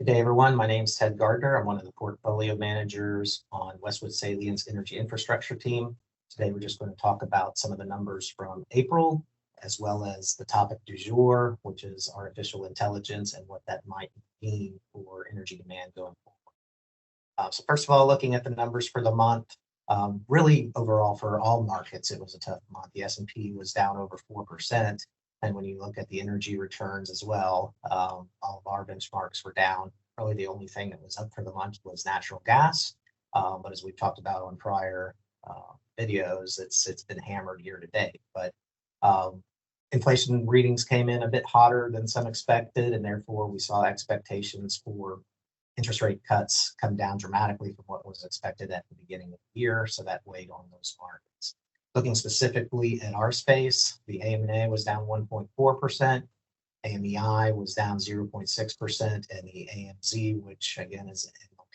Good day, everyone. My name is Ted Gardner. I'm one of the portfolio managers on Westwood Salient's energy infrastructure team. Today, we're just going to talk about some of the numbers from April, as well as the topic du jour, which is artificial intelligence and what that might mean for energy demand going forward. So first of all, looking at the numbers for the month, really overall for all markets, it was a tough month. The S&P was down over 4%. And when you look at the energy returns as well, all of our benchmarks were down. Really the only thing that was up for the month was natural gas. But as we've talked about on prior videos, it's been hammered year to date. But inflation readings came in a bit hotter than some expected, and therefore we saw expectations for interest rate cuts come down dramatically from what was expected at the beginning of the year. So that weighed on those markets. Looking specifically at our space, the AMA was down 1.4%, AMEI was down 0.6%, and the AMZ, which again is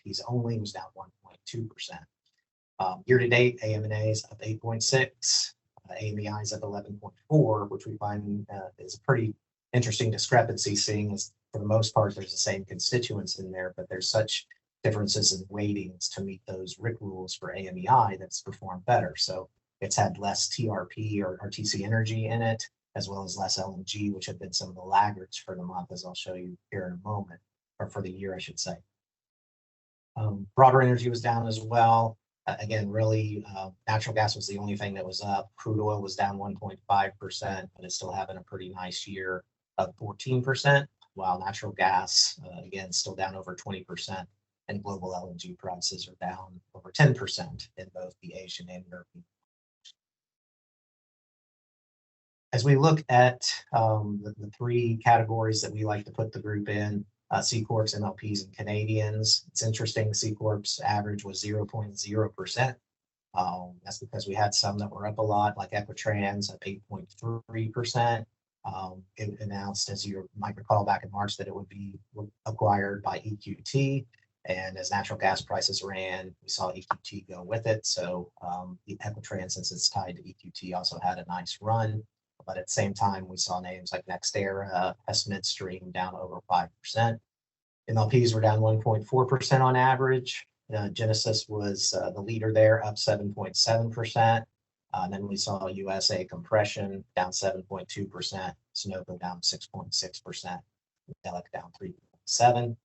MLPs only, was down 1.2%. Year to date, AMA is up 8.6, AMEI is up 11.4, which we find is a pretty interesting discrepancy, seeing as for the most part there's the same constituents in there, but there's such differences in weightings to meet those RIC rules for AMEI that's performed better. So it's had less TRP or TC energy in it, as well as less LNG, which have been some of the laggards for the month, as I'll show you here in a moment, or for the year, I should say. Broader energy was down as well. Again, really, natural gas was the only thing that was up. Crude oil was down 1.5%, but it's still having a pretty nice year of 14%, while natural gas, again, still down over 20%, and global LNG prices are down over 10% in both the Asian and European. As we look at the three categories that we like to put the group in, C Corps, MLPs, and Canadians, it's interesting, C Corps average was 0.0%. That's because we had some that were up a lot, like Equitrans at 8.3%. It announced, as you might recall back in March, that it would be acquired by EQT. And as natural gas prices ran, we saw EQT go with it. So the Equitrans, since it's tied to EQT, also had a nice run. But at the same time, we saw names like NextEra, Hess Midstream down over 5%. MLPs were down 1.4% on average. Genesis was the leader there, up 7.7%. And then we saw USA Compression down 7.2%, Sunoco down 6.6%, Delek down 3.7%.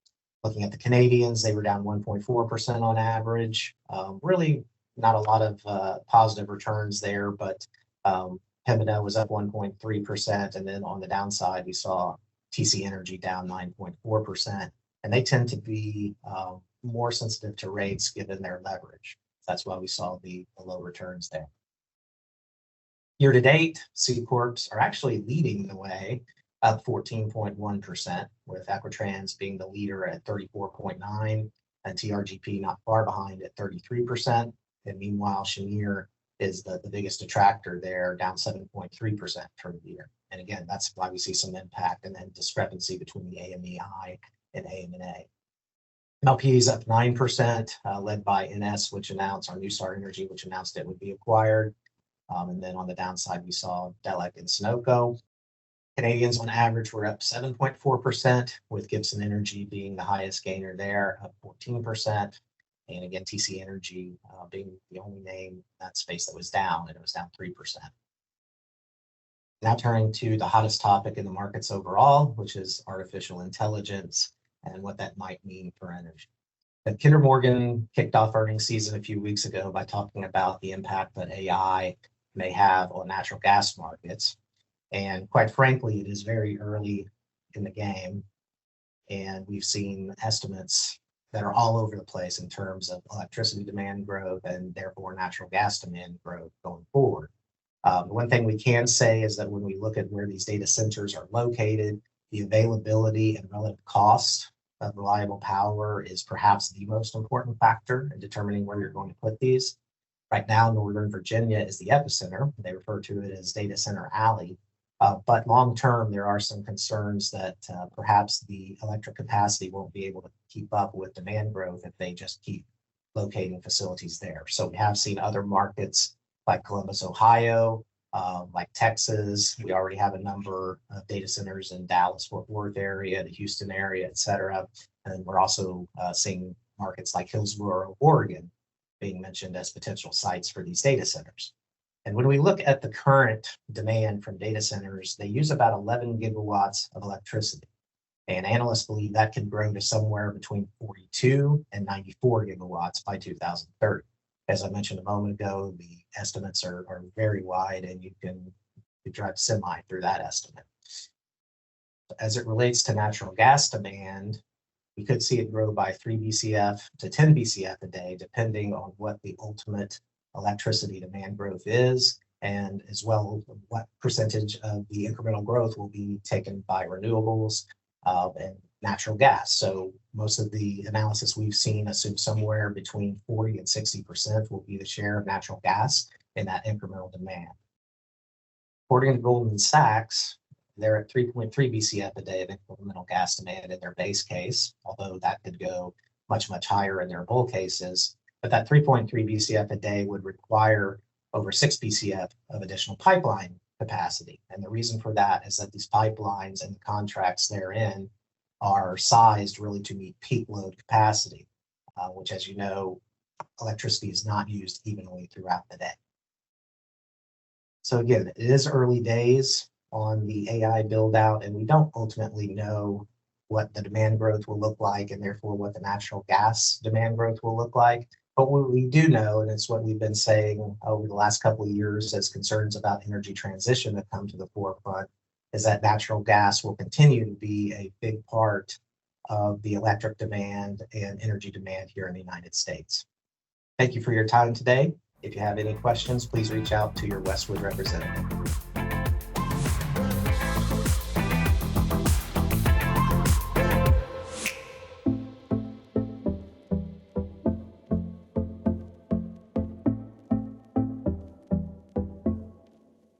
Looking at the Canadians, they were down 1.4% on average. Really not a lot of positive returns there, but Pembina was up 1.3%, and then on the downside, we saw TC Energy down 9.4%, and they tend to be more sensitive to rates given their leverage. That's why we saw the low returns there. Year to date, C Corps are actually leading the way, up 14.1%, with Equitrans being the leader at 34.9%, and TRGP not far behind at 33%. And meanwhile, Cheniere is the biggest detractor there, down 7.3% for the year. And again, that's why we see some impact and then discrepancy between the AMEI and AMA. MLP is up 9%, led by NS, which announced, our New Star Energy, which announced it would be acquired. And then on the downside, we saw Delek and Sunoco. Canadians on average were up 7.4%, with Gibson Energy being the highest gainer there, up 14%. And again, TC Energy being the only name in that space that was down, and it was down 3%. Now turning to the hottest topic in the markets overall, which is artificial intelligence and what that might mean for energy. But Kinder Morgan kicked off earnings season a few weeks ago by talking about the impact that AI may have on natural gas markets. And quite frankly, it is very early in the game, and we've seen estimates that are all over the place in terms of electricity demand growth and therefore natural gas demand growth going forward. The one thing we can say is that when we look at where these data centers are located, the availability and relative cost of reliable power is perhaps the most important factor in determining where you're going to put these. Right now, Northern Virginia is the epicenter. They refer to it as Data Center Alley. But long term, there are some concerns that perhaps the electric capacity won't be able to keep up with demand growth if they just keep locating facilities there. So we have seen other markets like Columbus, Ohio, like Texas. We already have a number of data centers in Dallas, Fort Worth area, the Houston area, et cetera. And we're also seeing markets like Hillsboro, Oregon, being mentioned as potential sites for these data centers. And when we look at the current demand from data centers, they use about 11 gigawatts of electricity. And analysts believe that could grow to somewhere between 42 and 94 gigawatts by 2030. As I mentioned a moment ago, the estimates are very wide, and you can drive semi through that estimate. As it relates to natural gas demand, we could see it grow by 3 BCF to 10 BCF a day, depending on what the ultimate electricity demand growth is, and as well what percentage of the incremental growth will be taken by renewables and natural gas. So most of the analysis we've seen assume somewhere between 40 and 60% will be the share of natural gas in that incremental demand. According to Goldman Sachs, they're at 3.3 BCF a day of incremental gas demand in their base case, although that could go much, much higher in their bull cases. But that 3.3 BCF a day would require over 6 BCF of additional pipeline capacity. And the reason for that is that these pipelines and the contracts therein are sized really to meet peak load capacity, which, as you know, electricity is not used evenly throughout the day. So again, it is early days on the AI build out, and we don't ultimately know what the demand growth will look like, and therefore what the natural gas demand growth will look like. But what we do know, and it's what we've been saying over the last couple of years as concerns about energy transition have come to the forefront, is that natural gas will continue to be a big part of the electric demand and energy demand here in the United States. Thank you for your time today. If you have any questions, please reach out to your Westwood representative.